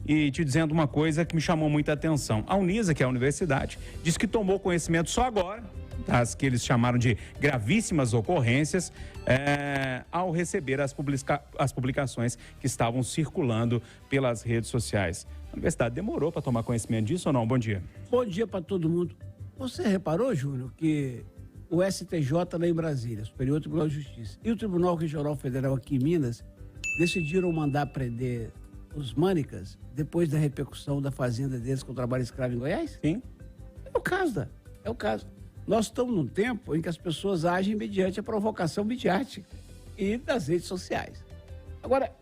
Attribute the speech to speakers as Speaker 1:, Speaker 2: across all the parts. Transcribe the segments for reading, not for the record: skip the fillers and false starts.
Speaker 1: e te dizendo uma coisa que me chamou muita atenção. A Unisa, que é a universidade, diz que tomou conhecimento só agora das que eles chamaram de gravíssimas ocorrências ao receber as publicações que estavam circulando pelas redes sociais. A universidade demorou para tomar conhecimento disso ou não? Bom dia.
Speaker 2: Bom dia para todo mundo. Você reparou, Júnior, que o STJ lá em Brasília, Superior Tribunal de Justiça, e o Tribunal Regional Federal aqui em Minas decidiram mandar prender os Mânicas depois da repercussão da fazenda deles com o trabalho escravo em Goiás?
Speaker 1: Sim.
Speaker 2: É o caso. Nós estamos num tempo em que as pessoas agem mediante a provocação midiática e das redes sociais. Agora,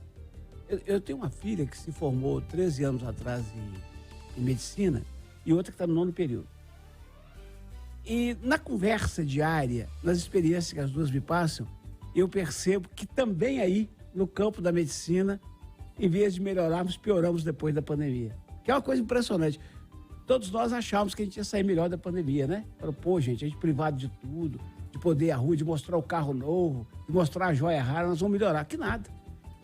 Speaker 2: eu tenho uma filha que se formou 13 anos atrás em medicina e outra que está no 9º período. E na conversa diária, nas experiências que as duas me passam, eu percebo que também aí, no campo da medicina, em vez de melhorarmos, pioramos depois da pandemia. Que é uma coisa impressionante. Todos nós achávamos que a gente ia sair melhor da pandemia, né? Falou, pô, gente, a gente privado de tudo, de poder ir à rua, de mostrar o carro novo, de mostrar a joia rara, nós vamos melhorar. Que nada.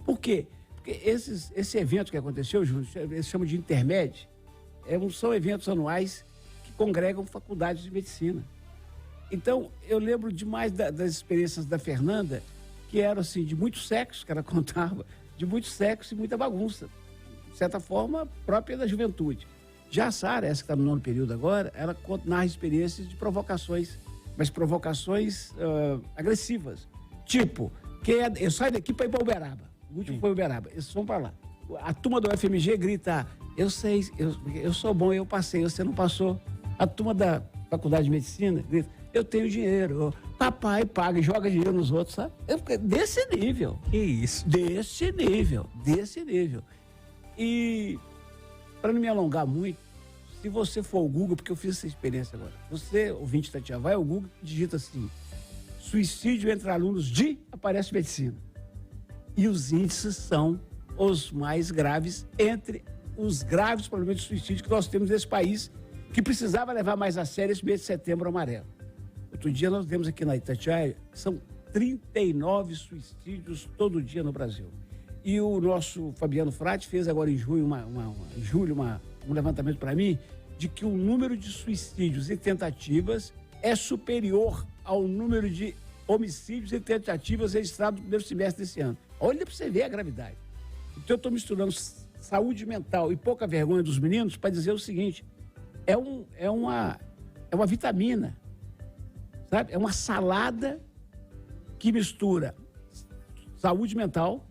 Speaker 2: Por quê? Porque esse evento que aconteceu, Júlio, eles chamam de Intermed, são eventos anuais que congregam faculdades de medicina. Então, eu lembro demais das experiências da Fernanda, que eram assim, de muito sexo, que ela contava, de muito sexo e muita bagunça. De certa forma, própria da juventude. Já a Sara, essa que está no 9º período agora, ela narra experiências de provocações, mas provocações agressivas. Tipo, eu saio daqui para ir para Uberaba. O último foi Uberaba. Eles vão para lá. A turma do UFMG grita, eu sei, eu sou bom, eu passei, você não passou. A turma da Faculdade de Medicina grita, eu tenho dinheiro, papai paga e joga dinheiro nos outros, sabe? Desse nível.
Speaker 1: Que isso?
Speaker 2: Desse nível. E, para não me alongar muito, se você for ao Google, porque eu fiz essa experiência agora, você, ouvinte Tatiana, vai ao Google e digita assim, suicídio entre alunos de aparece medicina. E os índices são os mais graves entre os graves problemas de suicídio que nós temos nesse país, que precisava levar mais a sério esse mês de setembro amarelo. Outro dia nós temos aqui na Itatiaia, são 39 suicídios todo dia no Brasil. E o nosso Fabiano Frati fez agora em julho, um levantamento para mim, de que o número de suicídios e tentativas é superior ao número de homicídios e tentativas registrados no primeiro semestre desse ano. Olha para você ver a gravidade. Então eu estou misturando saúde mental e pouca vergonha dos meninos para dizer o seguinte, é uma vitamina, sabe? É uma salada que mistura saúde mental,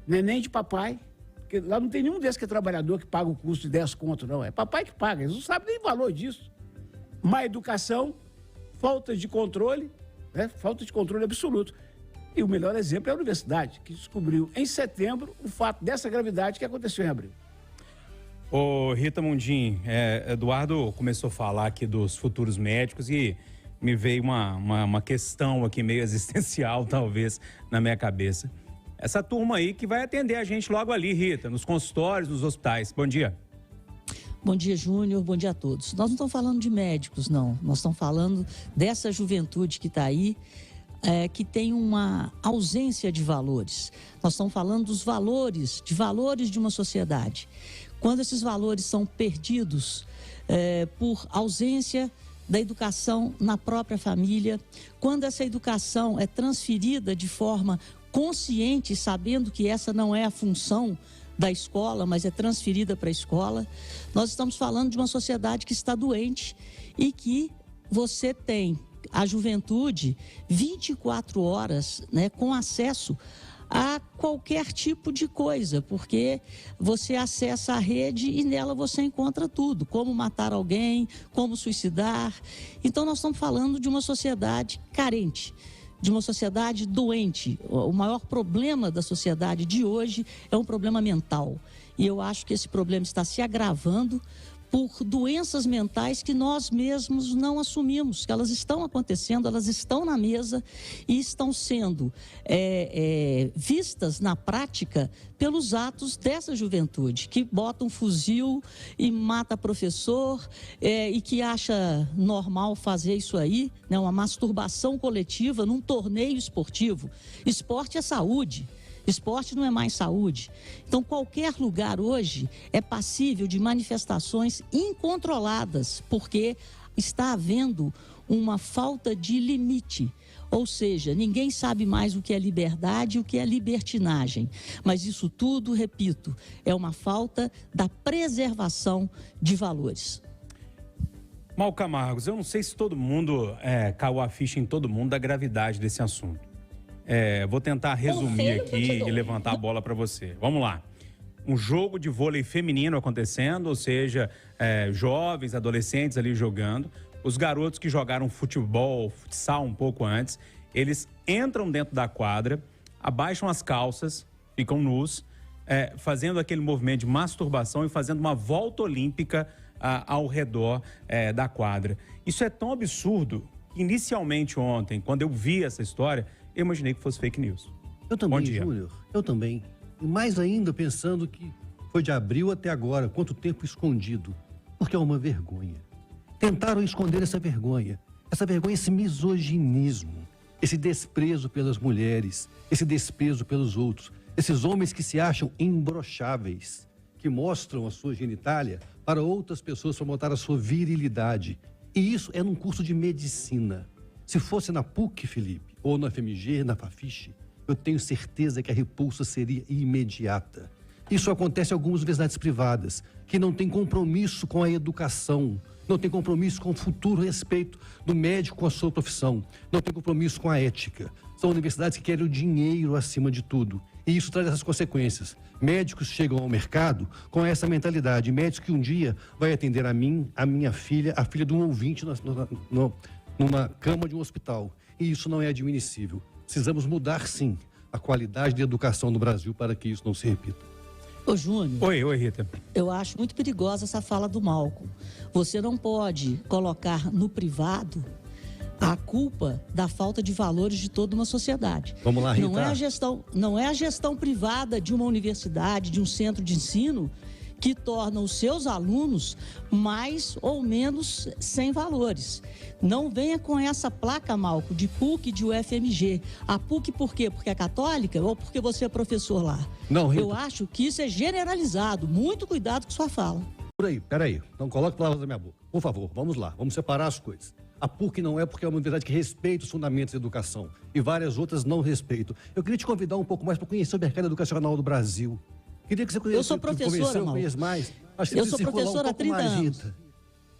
Speaker 2: neném de papai, porque lá não tem nenhum desses que é trabalhador que paga o custo de 10 conto, não. É papai que paga, eles não sabem nem o valor disso. Má educação, falta de controle, né? Falta de controle absoluto. E o melhor exemplo é a universidade, que descobriu em setembro o fato dessa gravidade que aconteceu em abril.
Speaker 1: Ô Rita Mundim, Eduardo começou a falar aqui dos futuros médicos e me veio uma questão aqui meio existencial, talvez, na minha cabeça. Essa turma aí que vai atender a gente logo ali, Rita, nos consultórios, nos hospitais. Bom dia.
Speaker 3: Bom dia, Júnior. Bom dia a todos. Nós não estamos falando de médicos, não. Nós estamos falando dessa juventude que está aí, que tem uma ausência de valores. Nós estamos falando dos valores de uma sociedade. Quando esses valores são perdidos por ausência da educação na própria família, quando essa educação é transferida de forma consciente, sabendo que essa não é a função da escola, mas é transferida para a escola, nós estamos falando de uma sociedade que está doente e que você tem a juventude 24 horas, né, com acesso a qualquer tipo de coisa, porque você acessa a rede e nela você encontra tudo, como matar alguém, como suicidar. Então nós estamos falando de uma sociedade carente, de uma sociedade doente. O maior problema da sociedade de hoje é um problema mental. E eu acho que esse problema está se agravando por doenças mentais que nós mesmos não assumimos, que elas estão acontecendo, elas estão na mesa e estão sendo vistas na prática pelos atos dessa juventude, que bota um fuzil e mata professor e que acha normal fazer isso aí, né, uma masturbação coletiva num torneio esportivo. Esporte é saúde. Esporte não é mais saúde. Então, qualquer lugar hoje é passível de manifestações incontroladas, porque está havendo uma falta de limite. Ou seja, ninguém sabe mais o que é liberdade e o que é libertinagem. Mas isso tudo, repito, é uma falta da preservação de valores.
Speaker 1: Mal Camargos, eu não sei se todo mundo caiu a ficha em todo mundo da gravidade desse assunto. Vou tentar resumir aqui e levantar a bola para você. Vamos lá. Um jogo de vôlei feminino acontecendo, ou seja, jovens, adolescentes ali jogando. Os garotos que jogaram futebol, futsal um pouco antes, eles entram dentro da quadra, abaixam as calças, ficam nus, fazendo aquele movimento de masturbação e fazendo uma volta olímpica ao redor da quadra. Isso é tão absurdo que inicialmente ontem, quando eu vi essa história, eu imaginei que fosse fake news.
Speaker 4: Eu também, Júnior, eu também. E mais ainda pensando que foi de abril até agora, quanto tempo escondido. Porque é uma vergonha. Tentaram esconder essa vergonha, esse misoginismo, esse desprezo pelas mulheres, esse desprezo pelos outros, esses homens que se acham imbrocháveis, que mostram a sua genitália para outras pessoas para mostrar a sua virilidade. E isso é num curso de medicina. Se fosse na PUC, Felipe, ou na FMG, na Fafiche, eu tenho certeza que a repulsa seria imediata. Isso acontece em algumas universidades privadas, que não têm compromisso com a educação, não tem compromisso com o futuro respeito do médico com a sua profissão, não tem compromisso com a ética. São universidades que querem o dinheiro acima de tudo. E isso traz essas consequências. Médicos chegam ao mercado com essa mentalidade. Médicos que um dia vai atender a mim, a minha filha, a filha de um ouvinte numa cama de um hospital. E isso não é admissível. Precisamos mudar, sim, a qualidade de educação no Brasil para que isso não se repita.
Speaker 3: Ô, Júnior.
Speaker 1: Oi, Rita.
Speaker 3: Eu acho muito perigosa essa fala do Malcolm. Você não pode colocar no privado a culpa da falta de valores de toda uma sociedade.
Speaker 4: Vamos lá, Rita.
Speaker 3: Não é a gestão privada de uma universidade, de um centro de ensino, que torna os seus alunos mais ou menos sem valores. Não venha com essa placa, Malco, de PUC e de UFMG. A PUC por quê? Porque é católica ou porque você é professor lá?
Speaker 4: Não, Rita.
Speaker 3: Eu acho que isso é generalizado. Muito cuidado com sua fala.
Speaker 4: Peraí. Não coloque palavras na minha boca. Por favor, vamos lá. Vamos separar as coisas. A PUC não é porque é uma universidade que respeita os fundamentos da educação. E várias outras não respeitam. Eu queria te convidar um pouco mais para conhecer o mercado educacional do Brasil. Queria que você conhecesse.
Speaker 3: Eu sou professora,
Speaker 4: mais.
Speaker 3: Eu sou professora há 30 anos.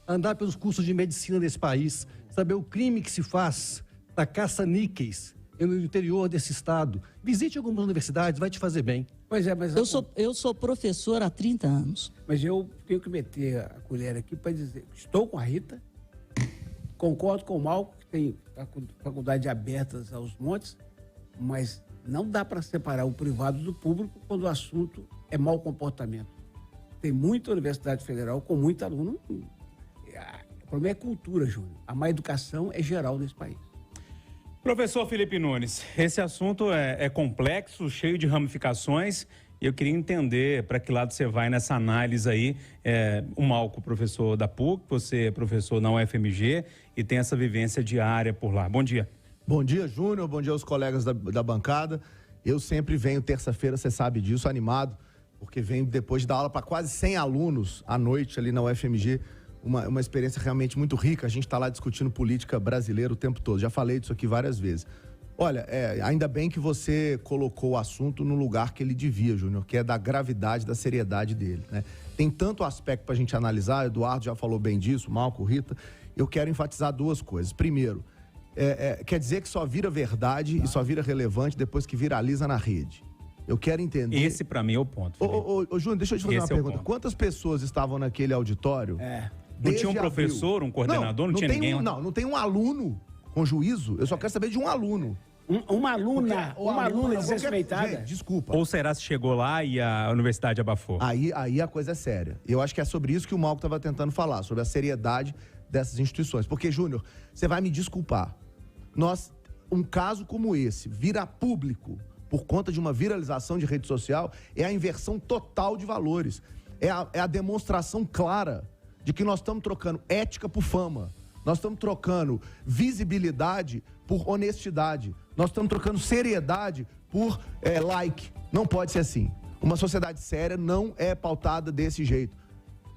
Speaker 4: Andar pelos cursos de medicina desse país, saber o crime que se faz na caça-níqueis no interior desse estado. Visite algumas universidades, vai te fazer bem.
Speaker 2: Pois é, mas
Speaker 3: eu sou professora há 30 anos.
Speaker 2: Mas eu tenho que meter a colher aqui para dizer, estou com a Rita, concordo com o Malco, que tem a faculdade abertas aos montes, mas não dá para separar o privado do público quando o assunto é mau comportamento. Tem muita universidade federal com muito aluno. O problema é cultura, Júnior. A má educação é geral nesse país.
Speaker 1: Professor Felipe Nunes, esse assunto é complexo, cheio de ramificações, e eu queria entender para que lado você vai nessa análise aí. O Malco, professor da PUC, você é professor na UFMG e tem essa vivência diária por lá. Bom dia.
Speaker 5: Bom dia, Júnior. Bom dia aos colegas da bancada. Eu sempre venho terça-feira, você sabe disso, animado, porque venho depois de dar aula para quase 100 alunos à noite ali na UFMG. Uma experiência realmente muito rica. A gente está lá discutindo política brasileira o tempo todo. Já falei disso aqui várias vezes. Olha, ainda bem que você colocou o assunto no lugar que ele devia, Júnior, que é da gravidade, da seriedade dele, né? Tem tanto aspecto para a gente analisar, Eduardo já falou bem disso, Malco, Rita. Eu quero enfatizar duas coisas. Primeiro, quer dizer que só vira verdade e só vira relevante depois que viraliza na rede. Eu quero entender...
Speaker 1: Esse, para mim, é o ponto.
Speaker 5: Ô, Júnior, deixa eu te fazer uma pergunta. Quantas pessoas estavam naquele auditório?
Speaker 1: Não tinha um professor, um coordenador, não tinha ninguém?
Speaker 5: Não tem um aluno com juízo. Eu só quero saber de um aluno.
Speaker 2: Uma aluna desrespeitada.
Speaker 5: Gente, desculpa.
Speaker 1: Ou será se chegou lá e a universidade abafou?
Speaker 5: Aí a coisa é séria. Eu acho que é sobre isso que o Malco estava tentando falar, sobre a seriedade dessas instituições. Porque, Júnior, você vai me desculpar. Um caso como esse, vira público por conta de uma viralização de rede social, é a inversão total de valores. É a demonstração clara de que nós estamos trocando ética por fama. Nós estamos trocando visibilidade por honestidade. Nós estamos trocando seriedade por like. Não pode ser assim. Uma sociedade séria não é pautada desse jeito.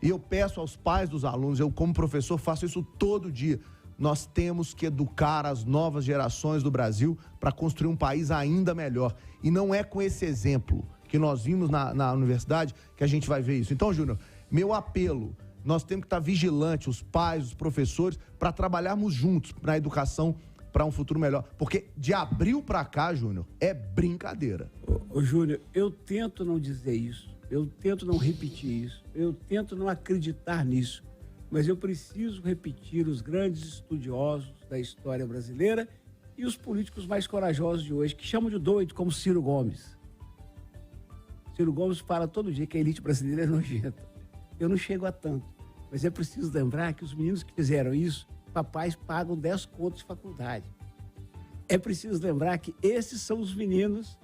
Speaker 5: E eu peço aos pais dos alunos, eu como professor faço isso todo dia. Nós temos que educar as novas gerações do Brasil para construir um país ainda melhor. E não é com esse exemplo que nós vimos na universidade que a gente vai ver isso. Então, Júnior, meu apelo, nós temos que estar vigilantes, os pais, os professores, para trabalharmos juntos na educação para um futuro melhor. Porque de abril para cá, Júnior, é brincadeira.
Speaker 2: Ô Júnior, eu tento não dizer isso, eu tento não repetir isso, eu tento não acreditar nisso, mas eu preciso repetir os grandes estudiosos da história brasileira e os políticos mais corajosos de hoje, que chamam de doido, como Ciro Gomes. Ciro Gomes fala todo dia que a elite brasileira é nojenta. Eu não chego a tanto, mas é preciso lembrar que os meninos que fizeram isso, papais pagam 10 contos de faculdade. É preciso lembrar que esses são os meninos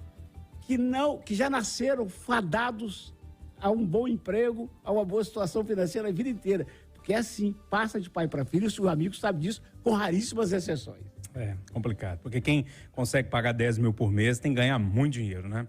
Speaker 2: que já nasceram fadados a um bom emprego, a uma boa situação financeira a vida inteira. Porque é assim, passa de pai para filho, o seu amigo sabe disso, com raríssimas exceções.
Speaker 1: É complicado, porque quem consegue pagar 10 mil por mês tem que ganhar muito dinheiro, né?